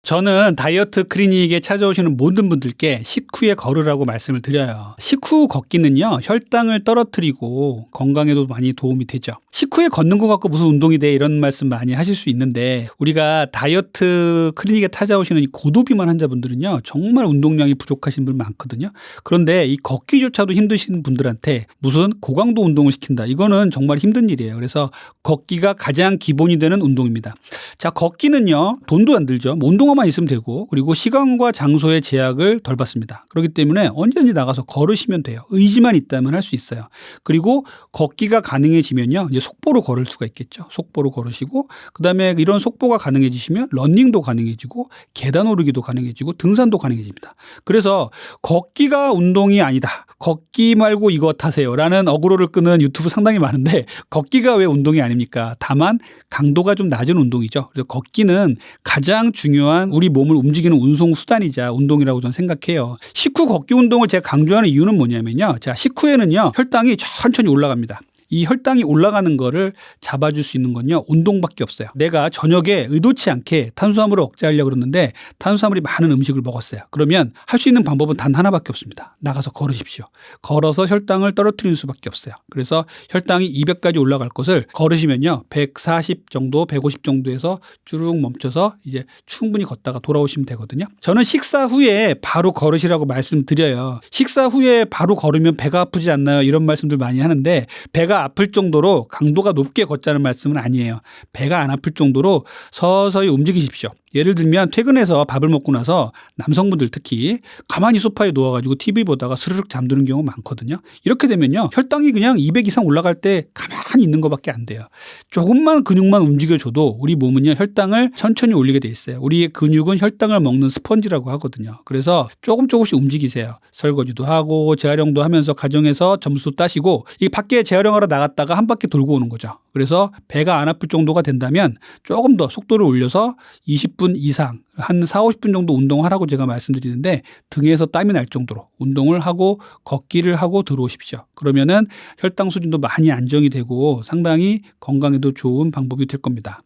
저는 다이어트 클리닉에 찾아오시는 모든 분들께 식후에 걸으라고 말씀을 드려요. 식후 걷기는요, 혈당을 떨어뜨리고 건강에도 많이 도움이 되죠. 식후에 걷는 거 갖고 무슨 운동이 돼 이런 말씀 많이 하실 수 있는데, 우리가 다이어트 클리닉에 찾아오시는 이 고도비만 환자분들은요, 정말 운동량이 부족하신 분 많거든요. 그런데 이 걷기조차도 힘드신 분들한테 무슨 고강도 운동을 시킨다, 이거는 정말 힘든 일이에요. 그래서 걷기가 가장 기본이 되는 운동입니다. 자, 걷기는요, 돈도 안 들죠. 뭐 운동화만 있으면 되고, 그리고 시간과 장소의 제약을 덜 받습니다. 그렇기 때문에 언제든지 나가서 걸으시면 돼요. 의지만 있다면 할 수 있어요. 그리고 걷기가 가능해지면요, 이제 속보로 걸을 수가 있겠죠. 속보로 걸으시고, 그다음에 이런 속보가 가능해지시면 러닝도 가능해지고, 계단 오르기도 가능해지고, 등산도 가능해집니다. 그래서 걷기가 운동이 아니다, 걷기 말고 이거 타세요 라는 어그로를 끄는 유튜브 상당히 많은데, 걷기가 왜 운동이 아닙니까? 다만 강도가 좀 낮은 운동이죠. 그래서 걷기는 가장 중요한 우리 몸을 움직이는 운송 수단이자 운동이라고 저는 생각해요. 식후 걷기 운동을 제가 강조하는 이유는 뭐냐면요, 자, 식후에는요, 혈당이 천천히 올라갑니다. 이 혈당이 올라가는 거를 잡아줄 수 있는 건요, 운동밖에 없어요. 내가 저녁에 의도치 않게 탄수화물을 억제하려고 그러는데 탄수화물이 많은 음식을 먹었어요. 그러면 할 수 있는 방법은 단 하나밖에 없습니다. 나가서 걸으십시오. 걸어서 혈당을 떨어뜨리는 수밖에 없어요. 그래서 혈당이 200까지 올라갈 것을 걸으시면요, 140 정도, 150 정도에서 쭉 멈춰서 이제 충분히 걷다가 돌아오시면 되거든요. 저는 식사 후에 바로 걸으시라고 말씀드려요. 식사 후에 바로 걸으면 배가 아프지 않나요? 이런 말씀들 많이 하는데, 배가 아플 정도로 강도가 높게 걷자는 말씀은 아니에요. 배가 안 아플 정도로 서서히 움직이십시오. 예를 들면 퇴근해서 밥을 먹고 나서 남성분들 특히 가만히 소파에 누워가지고 TV 보다가 스르륵 잠드는 경우 많거든요. 이렇게 되면요, 혈당이 그냥 200 이상 올라갈 때 가만히 있는 것밖에 안 돼요. 조금만 근육만 움직여줘도 우리 몸은요, 혈당을 천천히 올리게 돼 있어요. 우리의 근육은 혈당을 먹는 스펀지라고 하거든요. 그래서 조금씩 움직이세요. 설거지도 하고 재활용도 하면서 가정에서 점수도 따시고, 이 밖에 재활용하러 나갔다가 한 바퀴 돌고 오는 거죠. 그래서 배가 안 아플 정도가 된다면 조금 더 속도를 올려서 20분 이상, 한 4, 50분 정도 운동하라고 제가 말씀드리는데, 등에서 땀이 날 정도로 운동을 하고 걷기를 하고 들어오십시오. 그러면은 혈당 수준도 많이 안정이 되고 상당히 건강에도 좋은 방법이 될 겁니다.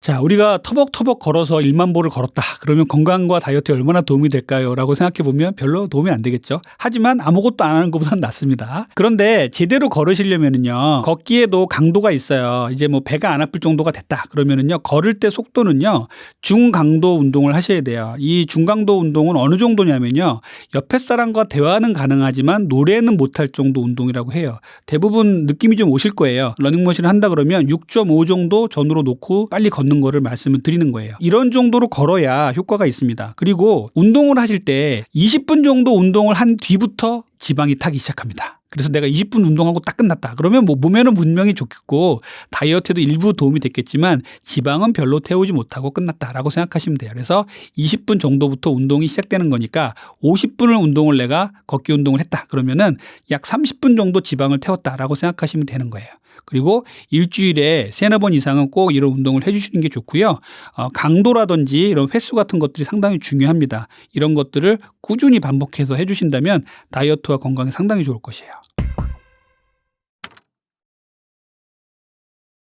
자, 우리가 터벅터벅 걸어서 1만 보를 걸었다, 그러면 건강과 다이어트에 얼마나 도움이 될까요? 라고 생각해 보면 별로 도움이 안 되겠죠. 하지만 아무것도 안 하는 것보다는 낫습니다. 그런데 제대로 걸으시려면은요, 걷기에도 강도가 있어요. 이제 뭐 배가 안 아플 정도가 됐다 그러면은요, 걸을 때 속도는요, 중강도 운동을 하셔야 돼요. 이 중강도 운동은 어느 정도냐면요, 옆에 사람과 대화는 가능하지만 노래는 못할 정도 운동이라고 해요. 대부분 느낌이 좀 오실 거예요. 러닝머신을 한다 그러면 6.5 정도 전후로 놓고 빨리 걷는 거를 말씀을 드리는 거예요. 이런 정도로 걸어야 효과가 있습니다. 그리고 운동을 하실 때 20분 정도 운동을 한 뒤부터 지방이 타기 시작합니다. 그래서 내가 20분 운동하고 딱 끝났다 그러면 뭐 몸에는 분명히 좋겠고 다이어트에도 일부 도움이 됐겠지만 지방은 별로 태우지 못하고 끝났다라고 생각하시면 돼요. 그래서 20분 정도부터 운동이 시작되는 거니까 50분을 운동을 내가 걷기 운동을 했다 그러면은 약 30분 정도 지방을 태웠다라고 생각하시면 되는 거예요. 그리고 일주일에 3-4번 이상은 꼭 이런 운동을 해주시는 게 좋고요. 강도라든지 이런 횟수 같은 것들이 상당히 중요합니다. 이런 것들을 꾸준히 반복해서 해주신다면 다이어트와 건강에 상당히 좋을 것이에요.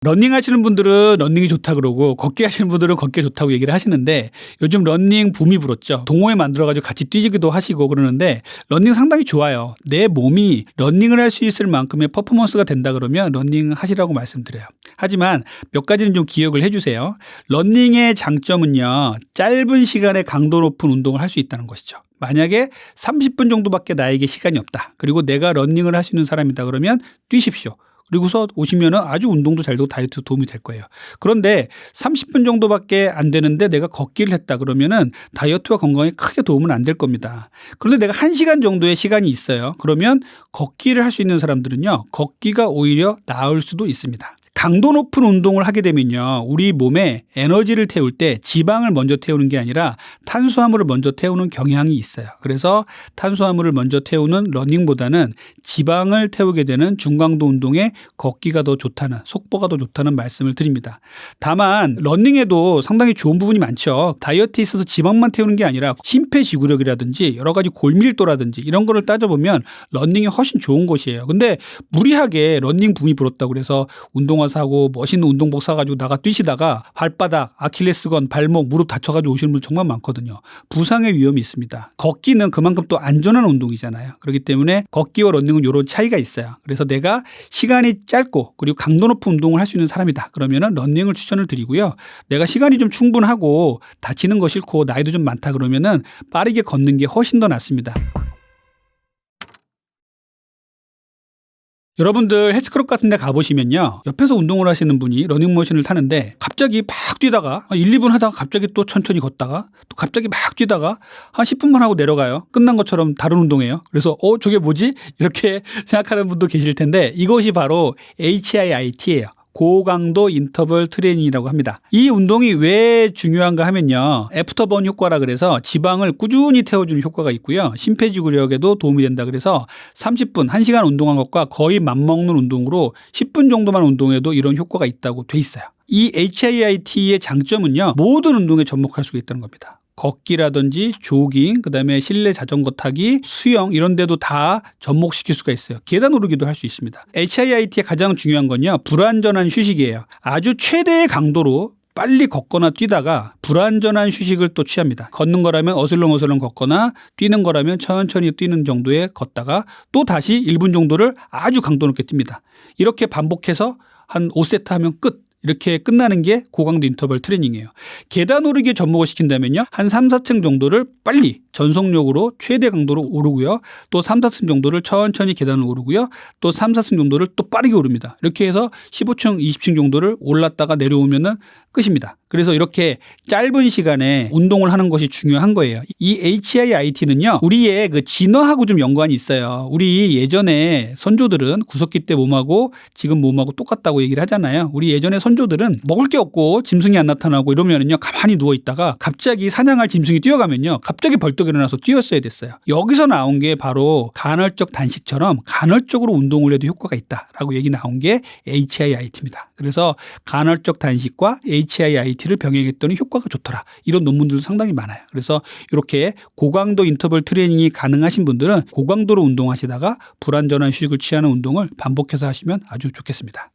러닝 하시는 분들은 러닝이 좋다 그러고 걷기 하시는 분들은 걷기 좋다고 얘기를 하시는데, 요즘 러닝 붐이 불었죠. 동호회 만들어가지고 같이 뛰기도 하시고 그러는데 러닝 상당히 좋아요. 내 몸이 러닝을 할 수 있을 만큼의 퍼포먼스가 된다 그러면 러닝 하시라고 말씀드려요. 하지만 몇 가지는 좀 기억을 해주세요. 러닝의 장점은요, 짧은 시간에 강도 높은 운동을 할 수 있다는 것이죠. 만약에 30분 정도밖에 나에게 시간이 없다, 그리고 내가 러닝을 할 수 있는 사람이다 그러면 뛰십시오. 그리고서 오시면 아주 운동도 잘 되고 다이어트 도움이 될 거예요. 그런데 30분 정도밖에 안 되는데 내가 걷기를 했다 그러면은 다이어트와 건강에 크게 도움은 안 될 겁니다. 그런데 내가 1시간 정도의 시간이 있어요. 그러면 걷기를 할 수 있는 사람들은요, 걷기가 오히려 나을 수도 있습니다. 강도 높은 운동을 하게 되면요, 우리 몸에 에너지를 태울 때 지방을 먼저 태우는 게 아니라 탄수화물을 먼저 태우는 경향이 있어요. 그래서 탄수화물을 먼저 태우는 러닝보다는 지방을 태우게 되는 중강도 운동에 걷기가 더 좋다는, 속보가 더 좋다는 말씀을 드립니다. 다만 러닝에도 상당히 좋은 부분이 많죠. 다이어트에 있어서 지방만 태우는 게 아니라 심폐지구력이라든지 여러 가지 골밀도라든지 이런 거를 따져보면 러닝이 훨씬 좋은 것이에요. 근데 무리하게 러닝 붐이 불었다고 해서 운동화 자전거 사고 멋있는 운동복 사가지고 나가 뛰시다가 발바닥, 아킬레스건, 발목, 무릎 다쳐가지고 오시는 분 정말 많거든요. 부상의 위험이 있습니다. 걷기는 그만큼 또 안전한 운동이잖아요. 그렇기 때문에 걷기와 러닝은 이런 차이가 있어요. 그래서 내가 시간이 짧고 그리고 강도 높은 운동을 할 수 있는 사람이다. 그러면은 러닝을 추천을 드리고요. 내가 시간이 좀 충분하고 다치는 거 싫고 나이도 좀 많다 그러면은 빠르게 걷는 게 훨씬 더 낫습니다. 여러분들 헬스클럽 같은 데 가보시면요. 옆에서 운동을 하시는 분이 러닝머신을 타는데 갑자기 막 뛰다가 1, 2분 하다가 갑자기 또 천천히 걷다가 또 갑자기 막 뛰다가 한 10분만 하고 내려가요. 끝난 것처럼 다른 운동이에요. 그래서 저게 뭐지? 이렇게 생각하는 분도 계실 텐데 이것이 바로 HIIT예요. 고강도 인터벌 트레이닝이라고 합니다. 이 운동이 왜 중요한가 하면요. 애프터번 효과라 그래서 지방을 꾸준히 태워주는 효과가 있고요. 심폐지구력에도 도움이 된다 그래서 30분, 1시간 운동한 것과 거의 맞먹는 운동으로 10분 정도만 운동해도 이런 효과가 있다고 돼 있어요. 이 HIIT의 장점은요. 모든 운동에 접목할 수가 있다는 겁니다. 걷기라든지 조깅, 그다음에 실내 자전거 타기, 수영 이런 데도 다 접목시킬 수가 있어요. 계단 오르기도 할 수 있습니다. HIIT의 가장 중요한 건요. 불완전한 휴식이에요. 아주 최대의 강도로 빨리 걷거나 뛰다가 불완전한 휴식을 또 취합니다. 걷는 거라면 어슬렁어슬렁 걷거나 뛰는 거라면 천천히 뛰는 정도에 걷다가 또 다시 1분 정도를 아주 강도 높게 뜁니다. 이렇게 반복해서 한 5세트 하면 끝. 이렇게 끝나는 게 고강도 인터벌 트레이닝이에요. 계단 오르기에 접목을 시킨다면요. 한 3, 4층 정도를 빨리 전속력으로 최대 강도로 오르고요. 또 3, 4층 정도를 천천히 계단을 오르고요. 또 3, 4층 정도를 또 빠르게 오릅니다. 이렇게 해서 15층, 20층 정도를 올랐다가 내려오면은 끝입니다. 그래서 이렇게 짧은 시간에 운동을 하는 것이 중요한 거예요. 이 HIIT는요. 우리의 그 진화하고 좀 연관이 있어요. 우리 예전에 선조들은 구석기 때 몸하고 지금 몸하고 똑같다고 얘기를 하잖아요. 우리 예전에 선조들은 먹을 게 없고 짐승이 안 나타나고 이러면은요. 가만히 누워 있다가 갑자기 사냥할 짐승이 뛰어가면요. 갑자기 벌떡 일어나서 뛰었어야 됐어요. 여기서 나온 게 바로 간헐적 단식처럼 간헐적으로 운동을 해도 효과가 있다라고 얘기 나온 게 HIIT입니다. 그래서 간헐적 단식과 HIIT를 병행했더니 효과가 좋더라. 이런 논문들도 상당히 많아요. 그래서 이렇게 고강도 인터벌 트레이닝이 가능하신 분들은 고강도로 운동하시다가 불완전한 휴식을 취하는 운동을 반복해서 하시면 아주 좋겠습니다.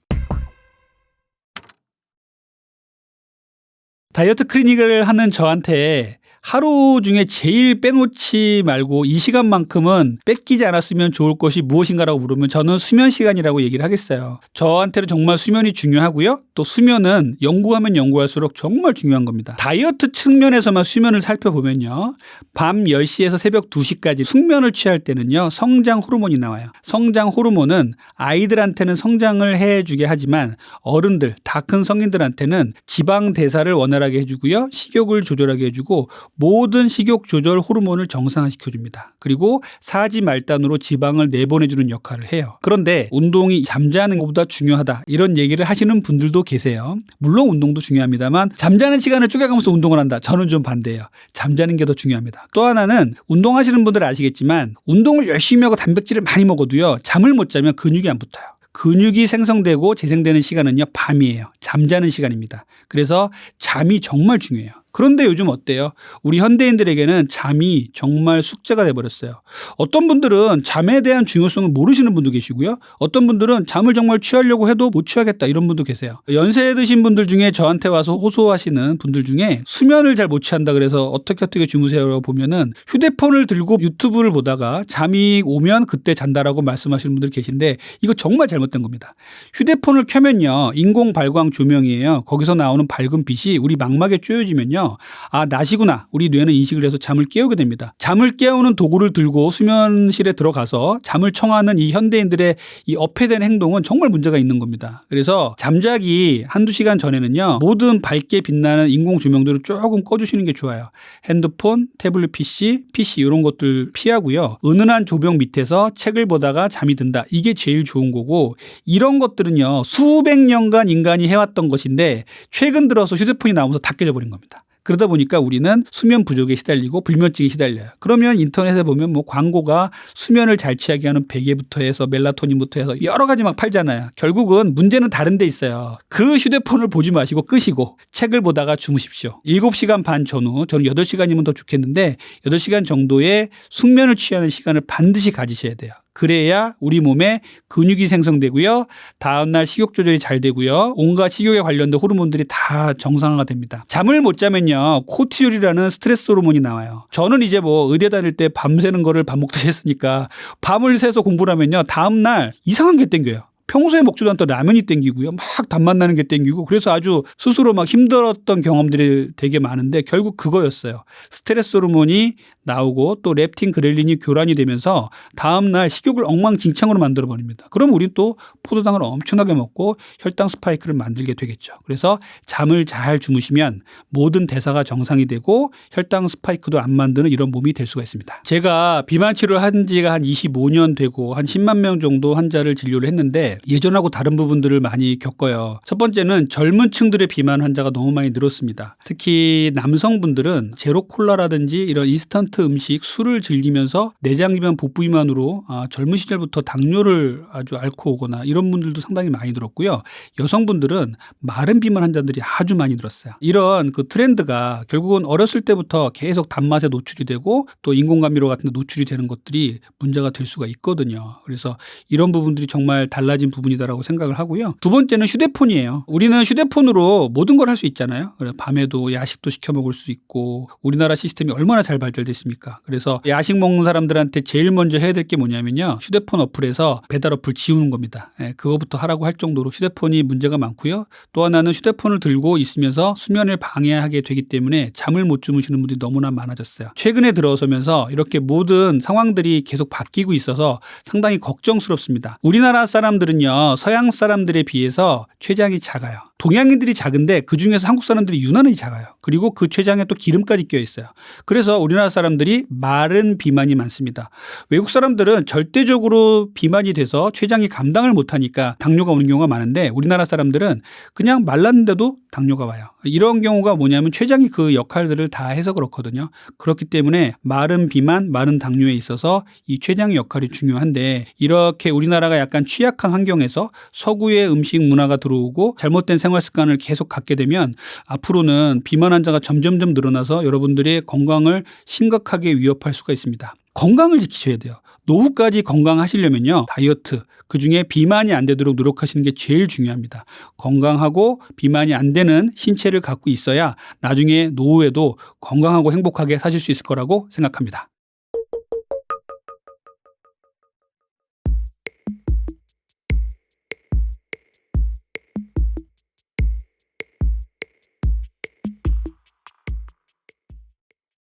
다이어트 클리닉을 하는 저한테 하루 중에 제일 빼놓지 말고 이 시간만큼은 뺏기지 않았으면 좋을 것이 무엇인가라고 물으면 저는 수면 시간이라고 얘기를 하겠어요. 저한테는 정말 수면이 중요하고요. 또 수면은 연구하면 연구할수록 정말 중요한 겁니다. 다이어트 측면에서만 수면을 살펴보면요. 밤 10시에서 새벽 2시까지 숙면을 취할 때는요. 성장 호르몬이 나와요. 성장 호르몬은 아이들한테는 성장을 해주게 하지만 어른들, 다 큰 성인들한테는 지방 대사를 원활하게 해주고요. 식욕을 조절하게 해주고 모든 식욕 조절 호르몬을 정상화시켜줍니다. 그리고 사지 말단으로 지방을 내보내주는 역할을 해요. 그런데 운동이 잠자는 것보다 중요하다 이런 얘기를 하시는 분들도 계세요. 물론 운동도 중요합니다만 잠자는 시간을 쪼개가면서 운동을 한다. 저는 좀 반대예요. 잠자는 게 더 중요합니다. 또 하나는 운동하시는 분들 아시겠지만 운동을 열심히 하고 단백질을 많이 먹어도요. 잠을 못 자면 근육이 안 붙어요. 근육이 생성되고 재생되는 시간은요. 밤이에요. 잠자는 시간입니다. 그래서 잠이 정말 중요해요. 그런데 요즘 어때요? 우리 현대인들에게는 잠이 정말 숙제가 돼버렸어요. 어떤 분들은 잠에 대한 중요성을 모르시는 분도 계시고요. 어떤 분들은 잠을 정말 취하려고 해도 못 취하겠다 이런 분도 계세요. 연세 드신 분들 중에 저한테 와서 호소하시는 분들 중에 수면을 잘 못 취한다 그래서 어떻게 주무세요라고 보면은 휴대폰을 들고 유튜브를 보다가 잠이 오면 그때 잔다라고 말씀하시는 분들 계신데 이거 정말 잘못된 겁니다. 휴대폰을 켜면요. 인공 발광 조명이에요. 거기서 나오는 밝은 빛이 우리 망막에 쪼여지면요. 아, 낮이구나. 우리 뇌는 인식을 해서 잠을 깨우게 됩니다. 잠을 깨우는 도구를 들고 수면실에 들어가서 잠을 청하는 이 현대인들의 이 업해된 행동은 정말 문제가 있는 겁니다. 그래서 잠자기 한두 시간 전에는요. 모든 밝게 빛나는 인공 조명들을 조금 꺼주시는 게 좋아요. 핸드폰, 태블릿 PC 이런 것들 피하고요. 은은한 조명 밑에서 책을 보다가 잠이 든다. 이게 제일 좋은 거고 이런 것들은요. 수백 년간 인간이 해왔던 것인데 최근 들어서 휴대폰이 나오면서 다 깨져버린 겁니다. 그러다 보니까 우리는 수면 부족에 시달리고 불면증에 시달려요. 그러면 인터넷에 보면 뭐 광고가 수면을 잘 취하게 하는 베개부터 해서 멜라토닌부터 해서 여러 가지 막 팔잖아요. 결국은 문제는 다른 데 있어요. 그 휴대폰을 보지 마시고 끄시고 책을 보다가 주무십시오. 7시간 반 전후, 저는 8시간이면 더 좋겠는데 8시간 정도의 숙면을 취하는 시간을 반드시 가지셔야 돼요. 그래야 우리 몸에 근육이 생성되고요. 다음날 식욕 조절이 잘 되고요. 온갖 식욕에 관련된 호르몬들이 다 정상화가 됩니다. 잠을 못 자면요. 코티졸이라는 스트레스 호르몬이 나와요. 저는 이제 뭐 의대 다닐 때 밤새는 거를 밥 먹듯이 했으니까 밤을 새서 공부를 하면요. 다음날 이상한 게 땡겨요. 평소에 먹지도 않던 라면이 땡기고요. 막 단맛 나는 게 땡기고 그래서 아주 스스로 막 힘들었던 경험들이 되게 많은데 결국 그거였어요. 스트레스 호르몬이 나오고 또 렙틴 그렐린이 교란이 되면서 다음날 식욕을 엉망진창으로 만들어버립니다. 그럼 우린 또 포도당을 엄청나게 먹고 혈당 스파이크를 만들게 되겠죠. 그래서 잠을 잘 주무시면 모든 대사가 정상이 되고 혈당 스파이크도 안 만드는 이런 몸이 될 수가 있습니다. 제가 비만 치료를 한 지가 한 25년 되고 한 10만 명 정도 환자를 진료를 했는데 예전하고 다른 부분들을 많이 겪어요. 첫 번째는 젊은 층들의 비만 환자가 너무 많이 늘었습니다. 특히 남성분들은 제로콜라라든지 이런 인스턴트 음식, 술을 즐기면서 내장 비만, 복부 비만으로 젊은 시절부터 당뇨를 아주 앓고 오거나 이런 분들도 상당히 많이 늘었고요. 여성분들은 마른 비만 환자들이 아주 많이 늘었어요. 이런 그 트렌드가 결국은 어렸을 때부터 계속 단맛에 노출이 되고 또 인공감미료 같은 데 노출이 되는 것들이 문제가 될 수가 있거든요. 그래서 이런 부분들이 정말 달라진 부분이다라고 생각을 하고요. 두 번째는 휴대폰이에요. 우리는 휴대폰으로 모든 걸 할 수 있잖아요. 밤에도 야식도 시켜 먹을 수 있고 우리나라 시스템이 얼마나 잘 발달됐습니까? 그래서 야식 먹는 사람들한테 제일 먼저 해야 될 게 뭐냐면요. 휴대폰 어플에서 배달 어플 지우는 겁니다. 그거부터 하라고 할 정도로 휴대폰이 문제가 많고요. 또 하나는 휴대폰을 들고 있으면서 수면을 방해하게 되기 때문에 잠을 못 주무시는 분들이 너무나 많아졌어요. 최근에 들어서면서 이렇게 모든 상황들이 계속 바뀌고 있어서 상당히 걱정스럽습니다. 우리나라 사람들은요. 서양 사람들에 비해서 췌장이 작아요. 동양인들이 작은데 그중에서 한국 사람들이 유난히 작아요. 그리고 그 췌장에 또 기름까지 껴 있어요. 그래서 우리나라 사람들이 마른 비만이 많습니다. 외국 사람들은 절대적으로 비만이 돼서 췌장이 감당을 못하니까 당뇨가 오는 경우가 많은데 우리나라 사람들은 그냥 말랐는데도 당뇨가 와요. 이런 경우가 뭐냐면 췌장이 그 역할들을 다 해서 그렇거든요. 그렇기 때문에 마른 비만, 마른 당뇨에 있어서 이 췌장의 역할이 중요한데 이렇게 우리나라가 약간 취약한 환경에서 서구의 음식 문화가 들어오고 잘못된 생활 습관을 계속 갖게 되면 앞으로는 비만 환자가 점점점 늘어나서 여러분들의 건강을 심각하게 위협할 수가 있습니다. 건강을 지키셔야 돼요. 노후까지 건강하시려면요. 다이어트, 그중에 비만이 안 되도록 노력하시는 게 제일 중요합니다. 건강하고 비만이 안 되는 신체를 갖고 있어야 나중에 노후에도 건강하고 행복하게 사실 수 있을 거라고 생각합니다.